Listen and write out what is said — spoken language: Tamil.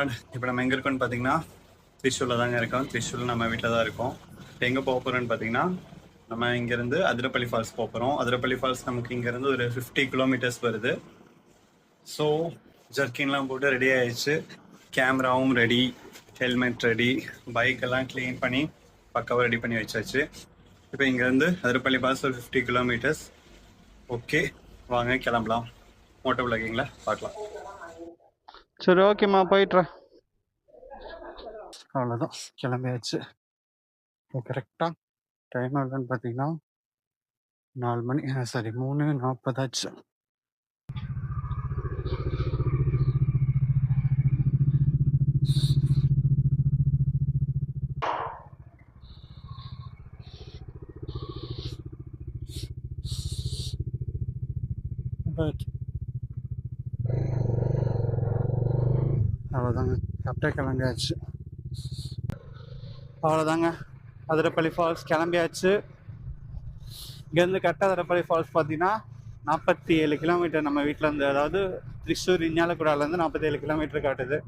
இப்போ நம்ம எங்கே இருக்கோம்னு பார்த்தீங்கன்னா திரிசூரில் தாங்க இருக்கோம். திரிசூரில் நம்ம வீட்டில் தான் இருக்கோம். இப்போ எங்கே போக போகிறோன்னு பார்த்தீங்கன்னா நம்ம இங்கேருந்து அதிரப்பள்ளி ஃபால்ஸ் போக போகிறோம். அதிரப்பள்ளி ஃபால்ஸ் நமக்கு இங்கேருந்து ஒரு 50 கிலோமீட்டர்ஸ் வருது. ஸோ ஜர்க்கின்லாம் போட்டு ரெடி ஆயிடுச்சு. கேமராவும் ரெடி, ஹெல்மெட் ரெடி, பைக்கெல்லாம் க்ளீன் பண்ணி பக்காவாக ரெடி பண்ணி வச்சாச்சு. இப்போ இங்கேருந்து அதிரப்பள்ளி ஃபால்ஸ் ஒரு 50 கிலோமீட்டர்ஸ். ஓகே, வாங்க கிளம்பலாம். மோட்டோ விளாகிங்களா பார்க்கலாம். சரி, ஓகேம்மா, போயிட்டுறேன். அவ்வளோதான், கிளம்பியாச்சு. இப்போ கரெக்டாக டைம் எவ்வளோன்னு பார்த்தீங்கன்னா 4 மணி, சாரி 3:40 ஆச்சு. அவ்வளோதாங்க, கரெக்டாக கிளம்பியாச்சு. அவ்வளோதாங்க, அதிரப்பள்ளி ஃபால்ஸ் கிளம்பியாச்சு. இங்கேருந்து கரெக்டாக அதிரப்பள்ளி ஃபால்ஸ் பார்த்தீங்கன்னா 47 கிலோமீட்டர் நம்ம வீட்டிலேருந்து. அதாவது திரிசூர் இஞ்ஞாலக்குடாலேருந்து 47 கிலோமீட்டர் காட்டுது.